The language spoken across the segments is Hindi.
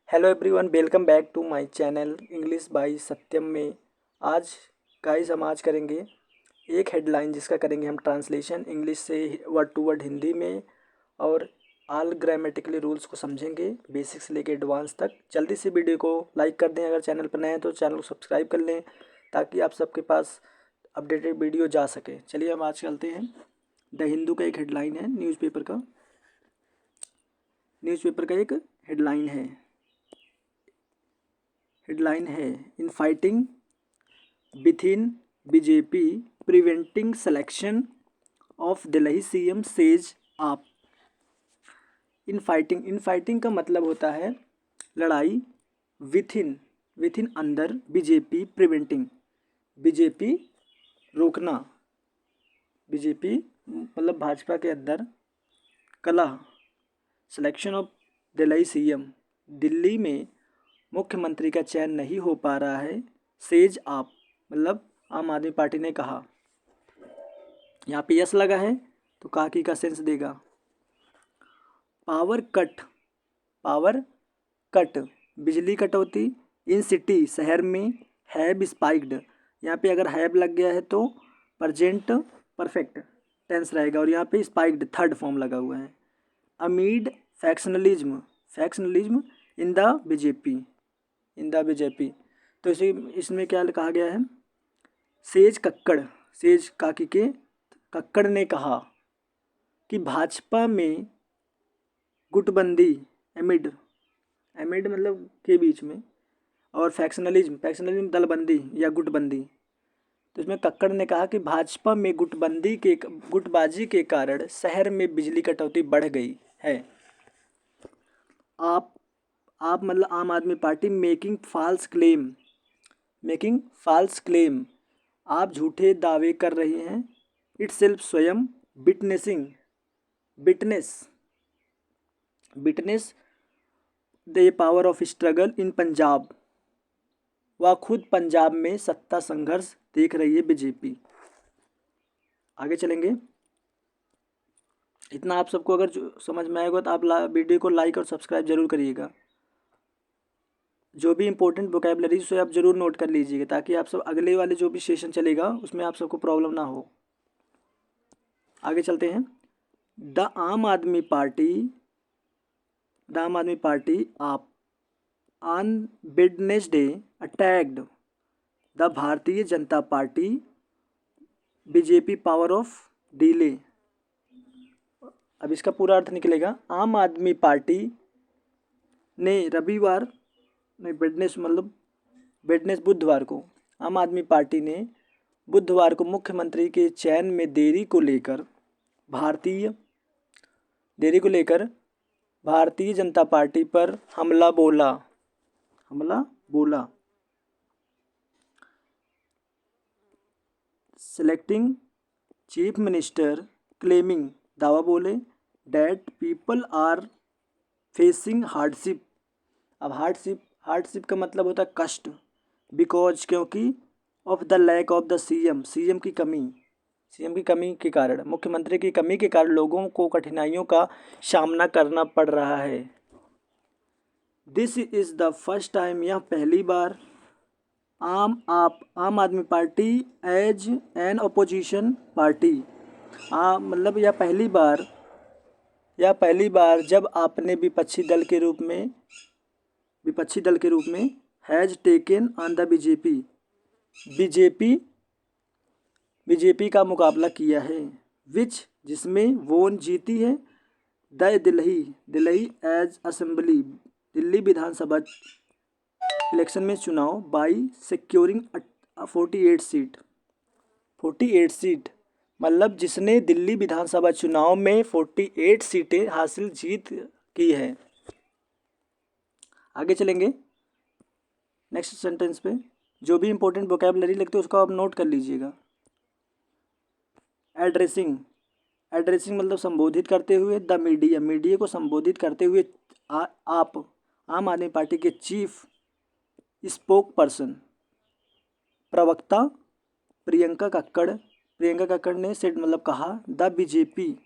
Hello everyone, welcome back to my channel English by Satyam में। आज गाइस हम आज करेंगे एक हेडलाइन जिसका करेंगे हम ट्रांसलेशन इंग्लिश से वर्ड टू वर्ड हिंदी में, और ऑल ग्रामेटिकली रूल्स को समझेंगे बेसिक से लेकर एडवांस तक। जल्दी से वीडियो को लाइक कर दें, अगर चैनल पर नए हैं तो चैनल को सब्सक्राइब कर लें ताकि आप सबके पास अपडेटेड वीडियो जा सके। चलिए हम आज चलते हैं। द हिंदू का एक हेडलाइन है, न्यूज़पेपर का एक हेडलाइन है infighting within BJP preventing selection of Delhi CM says AAP. In fighting का मतलब होता है लड़ाई, विथ इन अंदर, बीजेपी प्रिवेंटिंग बीजेपी रोकना, बीजेपी मतलब भाजपा के अंदर, कलह selection of Delhi CM Delhi में मुख्यमंत्री का चयन नहीं हो पा रहा है, सेज आप मतलब आम आदमी पार्टी ने कहा। यहाँ पे यस लगा है तो काकी का सेंस देगा। पावर कट बिजली कटौती इन सिटी शहर में, हैव स्पाइक्ड यहाँ पे अगर हैव लग गया है तो प्रेजेंट परफेक्ट टेंस रहेगा, और यहाँ पे स्पाइक्ड थर्ड फॉर्म लगा हुआ है। अमीड फैक्शनलिज्म इन द बीजेपी तो इसमें क्या कहा गया है, सेज काकी के कक्कड़ ने कहा कि भाजपा में गुटबंदी, एमिड मतलब के बीच में, और फैक्शनलिज्म दलबंदी या गुटबंदी, तो इसमें कक्कड़ ने कहा कि भाजपा में गुटबाजी के कारण शहर में बिजली कटौती बढ़ गई है। आप मतलब आम Aadmi party making false claim आप झूठे दावे कर रहे हैं। इटसेल्फ स्वयं, witness the power of struggle in Punjab, वह खुद पंजाब में सत्ता संघर्ष देख रही है बीजेपी। आगे चलेंगे। इतना आप सबको अगर समझ में आएगा तो आप वीडियो को लाइक और सब्सक्राइब जरूर करिएगा। जो भी इंपॉर्टेंट वोकैबलरी से आप जरूर नोट कर लीजिएगा ताकि आप सब अगले वाले जो भी सेशन चलेगा उसमें आप सबको प्रॉब्लम ना हो। आगे चलते हैं। द आम आदमी पार्टी आप on Wednesday attacked the Bharatiya Janata party BJP power of delay. अब इसका पूरा अर्थ निकलेगा, आम आदमी पार्टी ने बुधवार को, आम आदमी पार्टी ने बुधवार को मुख्यमंत्री के चयन में देरी को लेकर भारतीय जनता पार्टी पर हमला बोला। सिलेक्टिंग चीफ मिनिस्टर क्लेमिंग दावा बोले that people are facing hardship. अब हार्डशिप का मतलब होता है कष्ट, बिकॉज क्योंकि of the lack of the CM की कमी के कारण, मुख्यमंत्री की कमी के कारण लोगों को कठिनाइयों का सामना करना पड़ रहा है। This is the first time, यह पहली बार, Aam Aadmi Party as an opposition party, मतलब यह पहली बार जब आपने विपक्षी दल के रूप में has taken on the BJP का मुकाबला किया है, विच जिसमें वोन जीती है, the Delhi as assembly Delhi विधानसभा इलेक्शन में चुनाव, बाई सिक्योरिंग 48 सीट मतलब जिसने दिल्ली विधानसभा चुनाव में 48 सीटें हासिल जीत की है। आगे चलेंगे नेक्स्ट सेंटेंस पे। जो भी इंपॉर्टेंट वोकैबुलरी लगते है उसको आप नोट कर लीजिएगा। एड्रेसिंग मतलब संबोधित करते हुए, द मीडिया को संबोधित करते हुए आप आम आदमी पार्टी के चीफ स्पोक पर्सन प्रवक्ता प्रियंका कक्कड़ ने सेड मतलब कहा, द बीजेपी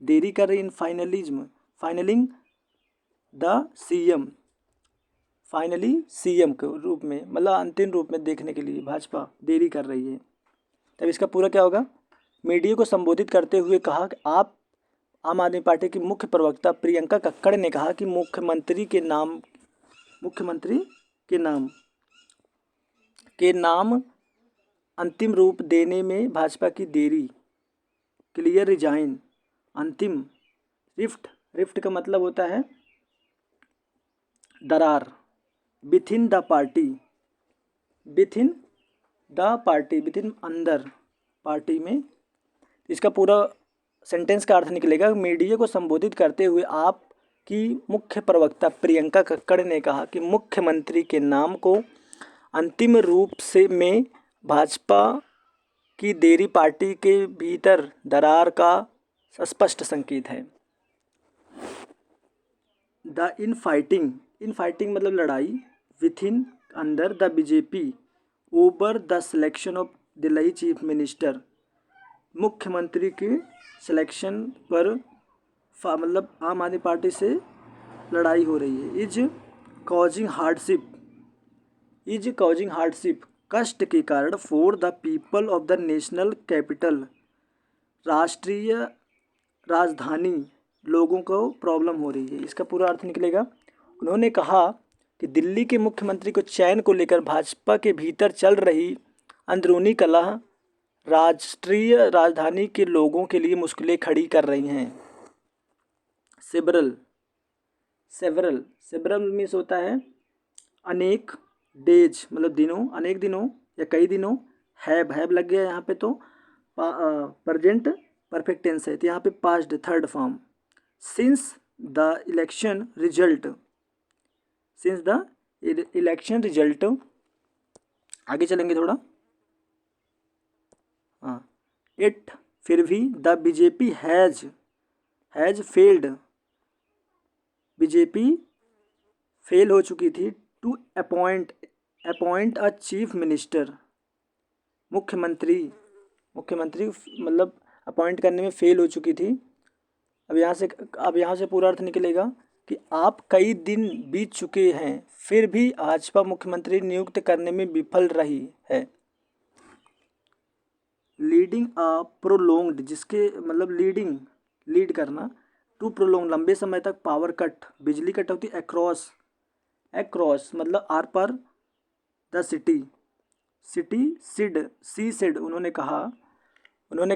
देरी कर रही इन फाइनलिंग द सीएम, फाइनली सीएम के रूप में, मतलब अंतिम रूप में देखने के लिए भाजपा देरी कर रही है। तब इसका पूरा क्या होगा? मीडिया को संबोधित करते हुए कहा कि आप आम आदमी पार्टी की मुख्य प्रवक्ता प्रियंका कक्कड़ ने कहा कि मुख्यमंत्री के नाम अंतिम रूप देने में भाजपा की देरी, क्लियर रिजाइन, अंतिम, रिफ्ट का मतलब होता है दरार, विथिन द पार्टी, विथिन अंदर पार्टी में। इसका पूरा सेंटेंस का अर्थ निकलेगा, मीडिया को संबोधित करते हुए आपकी मुख्य प्रवक्ता प्रियंका कक्कड़ ने कहा कि मुख्यमंत्री के नाम को अंतिम रूप से में भाजपा की देरी पार्टी के भीतर दरार का स्पष्ट संकेत है। द इन फाइटिंग मतलब लड़ाई, विथिन अंदर, the BJP over the selection of Delhi chief minister, मुख्यमंत्री के सिलेक्शन पर मतलब आम आदमी पार्टी से लड़ाई हो रही है। इज कॉजिंग हार्डशिप, कष्ट के कारण, for the people of the national capital, राष्ट्रीय राजधानी लोगों को प्रॉब्लम हो रही है। इसका पूरा अर्थ निकलेगा, उन्होंने कहा कि दिल्ली के मुख्यमंत्री को चयन को लेकर भाजपा के भीतर चल रही अंदरूनी कलह राष्ट्रीय राजधानी के लोगों के लिए मुश्किलें खड़ी कर रही हैं। सेवरल मीन्स होता है अनेक, डेज मतलब दिनों, अनेक दिनों या कई दिनों, हैव लग गया यहाँ पे तो प्रेजेंट परफेक्ट टेंस है, तो यहाँ पे past third form. Since the election result, आगे चलेंगे थोड़ा, हाँ, इट फिर भी, the BJP has failed, BJP fail हो चुकी थी, to appoint a chief minister, मुख्यमंत्री मतलब अपॉइंट करने में फेल हो चुकी थी। अब यहाँ से पूरा अर्थ निकलेगा कि आप कई दिन बीत चुके हैं फिर भी भाजपा मुख्यमंत्री नियुक्त करने में विफल रही है। लीडिंग अ प्रोलोंग्ड, जिसके मतलब लीड करना, टू प्रोलोंग लंबे समय तक, पावर कट बिजली कटौती, अक्रॉस मतलब आर पर, द सिटी सिड उन्होंने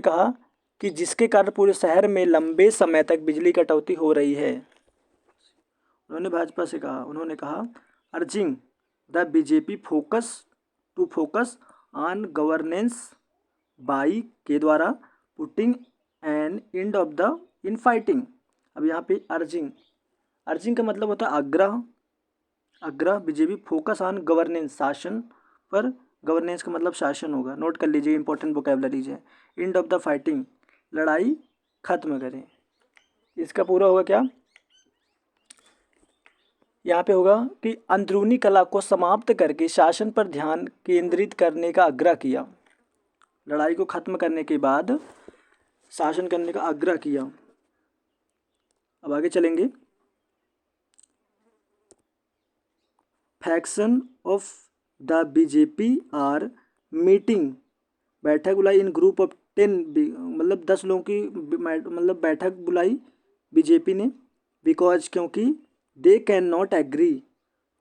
कहा कि जिसके कारण पूरे शहर में लंबे समय तक बिजली कटौती हो रही है। उन्होंने भाजपा से कहा urging the BJP focus on governance by के द्वारा, putting an end of the infighting. अब यहाँ पे अर्जिंग का मतलब होता है आग्रह, बीजेपी फोकस ऑन गवर्नेंस, शासन पर, गवर्नेंस का मतलब शासन होगा, नोट कर लीजिए, इंपॉर्टेंट वोकैबुलरीज है। एंड ऑफ द फाइटिंग, लड़ाई खत्म करें। इसका पूरा होगा क्या, यहाँ पे होगा कि अंदरूनी कला को समाप्त करके शासन पर ध्यान केंद्रित करने का आग्रह किया, लड़ाई को खत्म करने के बाद शासन करने का आग्रह किया। अब आगे चलेंगे, faction of the BJP are meeting, बैठक बुलाई इन ग्रुप ऑफ 10, मतलब 10 लोगों की मतलब बैठक बुलाई बीजेपी ने, बिकॉज क्योंकि they cannot agree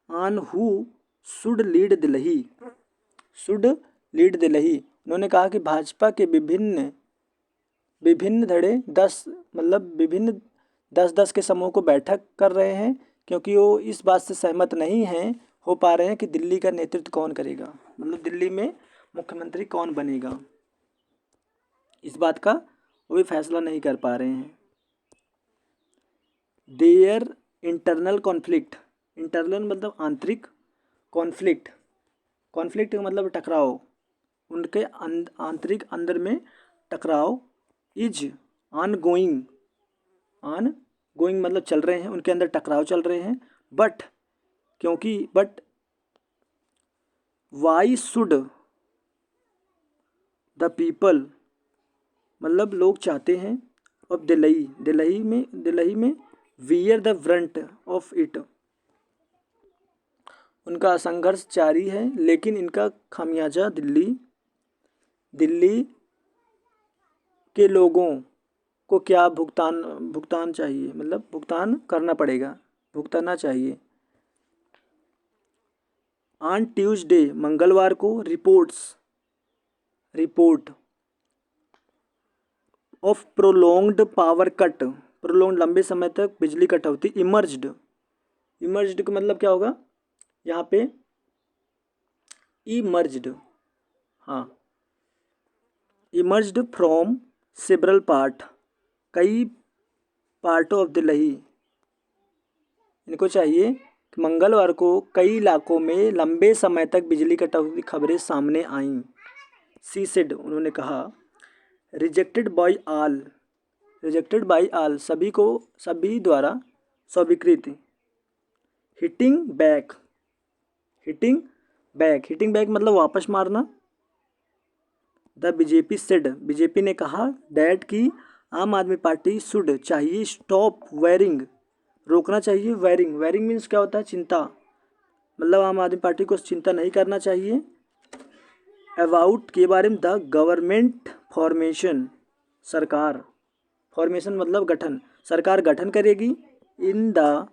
on who should lead Delhi. उन्होंने कहा कि भाजपा के विभिन्न धड़े 10 के समूह को बैठक कर रहे हैं, क्योंकि वो इस बात से सहमत नहीं हो पा रहे हैं कि दिल्ली का नेतृत्व कौन करेगा, मतलब दिल्ली में मुख्यमंत्री कौन बनेगा, इस बात का वो भी फैसला नहीं कर पा रहे हैं। देयर इंटरनल कॉन्फ्लिक्ट, इंटरनल मतलब आंतरिक, कॉन्फ्लिक्ट का मतलब टकराव, उनके आंतरिक अंदर में टकराव, इज ऑनगोइंग मतलब चल रहे हैं, उनके अंदर टकराव चल रहे हैं, but why should the people मतलब लोग चाहते हैं, अब दिल्ली में wear the Brunt of it. उनका संघर्ष जारी है, लेकिन इनका खामियाजा दिल्ली के लोगों को क्या भुगतान चाहिए, मतलब भुगतान करना पड़ेगा, भुगतना चाहिए। ऑन ट्यूसडे, मंगलवार को, report of prolonged power cut, prolonged लंबे समय तक बिजली कटौती, इमर्ज्ड का मतलब क्या होगा यहाँ पे, इमर्ज्ड, हाँ, इमर्ज्ड फ्रॉम सेवरल पार्ट, कई पार्टों ऑफ दिल्ली। इनको चाहिए कि मंगलवार को कई इलाकों में लंबे समय तक बिजली कटौती की खबरें सामने आईं। सी सेड, उन्होंने कहा, रिजेक्टेड बाय आल, सभी द्वारा स्वीकृत। हिटिंग बैक मतलब वापस मारना। द बीजेपी सेड, बीजेपी ने कहा, डैट की आम आदमी पार्टी शुड, चाहिए, स्टॉप वेयरिंग, रोकना चाहिए। वेयरिंग मीन्स क्या होता है, चिंता, मतलब आम आदमी पार्टी को चिंता नहीं करना चाहिए। अबाउट, के बारे में, द गवर्नमेंट फॉर्मेशन, सरकार, फॉर्मेशन मतलब गठन, सरकार गठन करेगी। इन द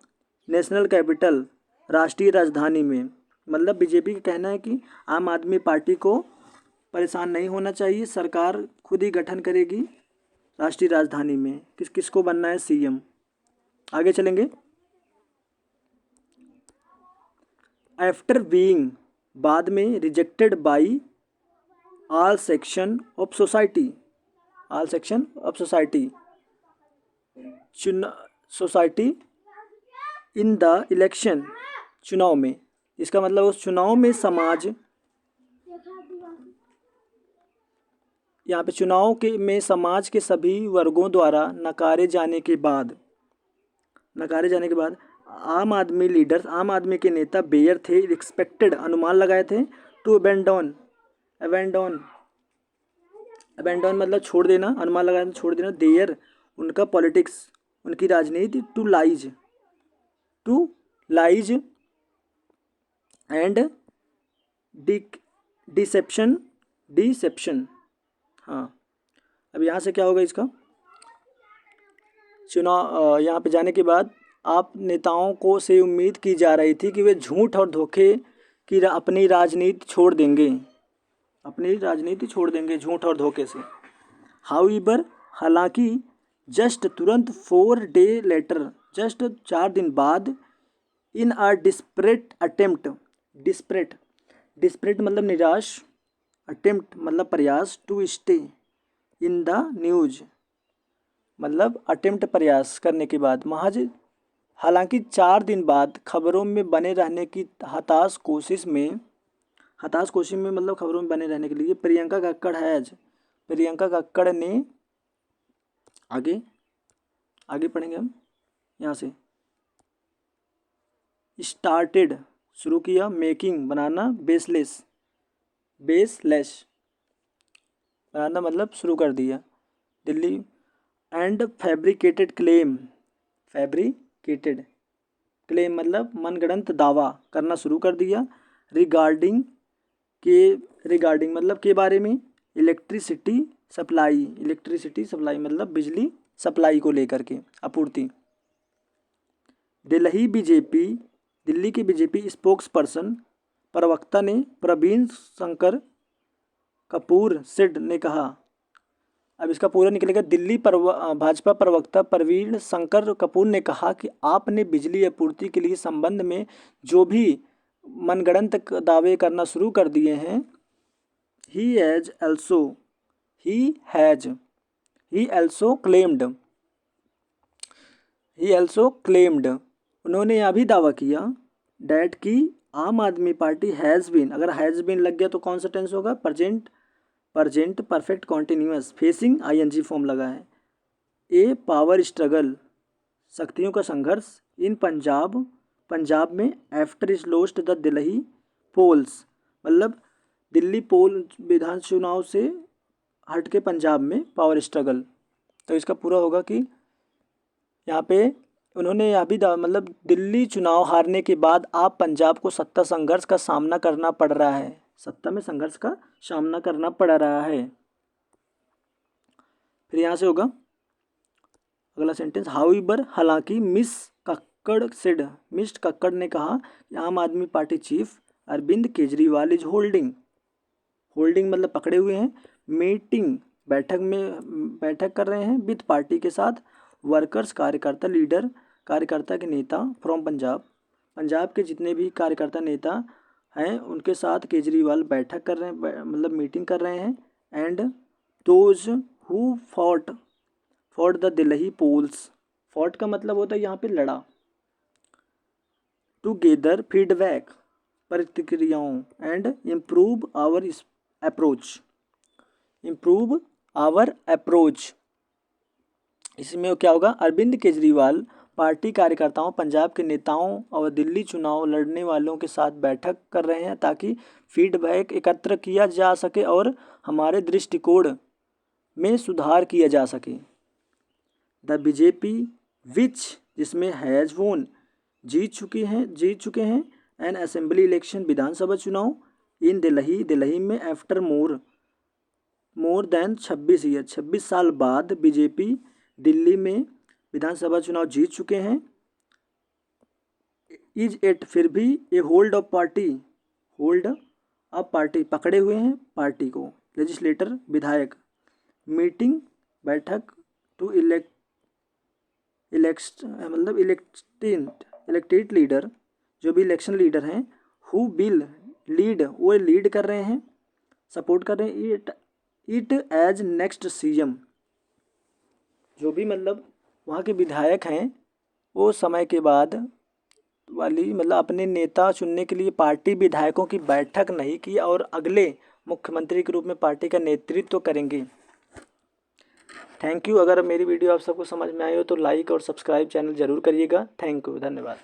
नेशनल कैपिटल, राष्ट्रीय राजधानी में, मतलब बीजेपी का कहना है कि आम आदमी पार्टी को परेशान नहीं होना चाहिए, सरकार खुद ही गठन करेगी राष्ट्रीय राजधानी में। किसको बनना है, सीएम। आगे चलेंगे। आफ्टर बीइंग, बाद में, rejected by all section of society, society in the election, चुनाव में, इसका मतलब उस चुनाव में समाज के सभी वर्गों द्वारा नकारे जाने के बाद आम आदमी के नेता बेयर थे, एक्सपेक्टेड, अनुमान लगाए थे, टू अबेंडोन मतलब छोड़ देना, अनुमान लगाना छोड़ देना, देयर, उनका पॉलिटिक्स, उनकी राजनीति, टू लाइज एंड डिसेप्शन। हाँ, अब यहाँ से क्या होगा इसका, चुनाव, यहाँ पे जाने के बाद आप नेताओं को से उम्मीद की जा रही थी कि वे झूठ और धोखे की अपनी राजनीति छोड़ देंगे, झूठ और धोखे से। हाउएवर, हालांकि, जस्ट, तुरंत, 4 डे लेटर, जस्ट 4 दिन बाद, in a desperate attempt, desperate मतलब निराश, अटेम्प्ट मतलब प्रयास, to stay in the news मतलब अटेम्प्ट प्रयास करने के बाद, हालांकि 4 दिन बाद खबरों में बने रहने की हताश कोशिश में मतलब खबरों में बने रहने के लिए, प्रियंका कक्कड़ ने, आगे पढ़ेंगे हम यहाँ से, स्टार्टेड, शुरू किया, मेकिंग, बनाना, बेसलेस बनाना मतलब शुरू कर दिया, दिल्ली, एंड फैब्रिकेटेड क्लेम मतलब मनगढ़ंत दावा करना शुरू कर दिया। रिगार्डिंग मतलब के बारे में, इलेक्ट्रिसिटी सप्लाई मतलब बिजली सप्लाई को लेकर के, आपूर्ति। दिल्ली के बीजेपी स्पोक्स पर्सन, प्रवक्ता ने, प्रवीण शंकर कपूर सेड ने कहा, अब इसका पूरा निकलेगा, दिल्ली भाजपा प्रवक्ता प्रवीण शंकर कपूर ने कहा कि आपने बिजली आपूर्ति के लिए संबंध में जो भी मनगढ़ंत दावे करना शुरू कर दिए हैं, ही also claimed, उन्होंने यह भी दावा किया, डैट की आम आदमी पार्टी हैज़ बीन, अगर हैज़ बीन लग गया तो कौन सा टेंस होगा, present perfect continuous, facing ING form लगा है, ए पावर स्ट्रगल, शक्तियों का संघर्ष, इन पंजाब में, after is lost the Delhi polls मतलब दिल्ली पोल विधान चुनाव से हट के पंजाब में पावर स्ट्रगल। तो इसका पूरा होगा कि यहाँ पे उन्होंने यह भी मतलब दिल्ली चुनाव हारने के बाद आप पंजाब को सत्ता संघर्ष का सामना करना पड़ रहा है, सत्ता में संघर्ष का सामना करना पड़ रहा है। फिर यहाँ से होगा अगला सेंटेंस, हाउएवर हालांकि मिस्टर कक्कड़ ने कहा कि Aam Aadmi Party chief Arvind Kejriwal is holding मतलब पकड़े हुए हैं, मीटिंग बैठक कर रहे हैं विद पार्टी के साथ, वर्कर्स कार्यकर्ता के नेता फ्रॉम पंजाब के जितने भी कार्यकर्ता नेता हैं उनके साथ केजरीवाल बैठक कर रहे हैं, मतलब मीटिंग कर रहे हैं। And those who fought the Delhi polls, fought का मतलब होता है यहाँ पे लड़ा, टू गेदर फीडबैक प्रतिक्रियाओं, एंड इम्प्रूव आवर अप्रोच। इसमें क्या होगा, अरविंद केजरीवाल पार्टी कार्यकर्ताओं, पंजाब के नेताओं और दिल्ली चुनाव लड़ने वालों के साथ बैठक कर रहे हैं ताकि फीडबैक एकत्र किया जा सके और हमारे दृष्टिकोण में सुधार किया जा सके। द बीजेपी विच जिसमें हैज़ वोन जीत चुके हैं एन असेंबली इलेक्शन विधानसभा चुनाव इन दिल्ली में आफ्टर मोर देन 26 साल बाद बीजेपी दिल्ली में विधानसभा चुनाव जीत चुके हैं। इज इट फिर भी ए होल्ड अप पार्टी पकड़े हुए हैं पार्टी को, लेजिस्लेटर विधायक, मीटिंग बैठक टू इलेक्टेड लीडर जो भी इलेक्शन लीडर हैं, हु विल लीड वो लीड कर रहे हैं, सपोर्ट कर रहे हैं इट एज नेक्स्ट सीएम, जो भी मतलब वहाँ के विधायक हैं वो समय के बाद वाली मतलब अपने नेता चुनने के लिए पार्टी विधायकों की बैठक नहीं की और अगले मुख्यमंत्री के रूप में पार्टी का नेतृत्व करेंगे। Thank you. अगर मेरी वीडियो आप सबको समझ में आई हो तो लाइक और सब्सक्राइब चैनल ज़रूर करिएगा। थैंक यू, धन्यवाद।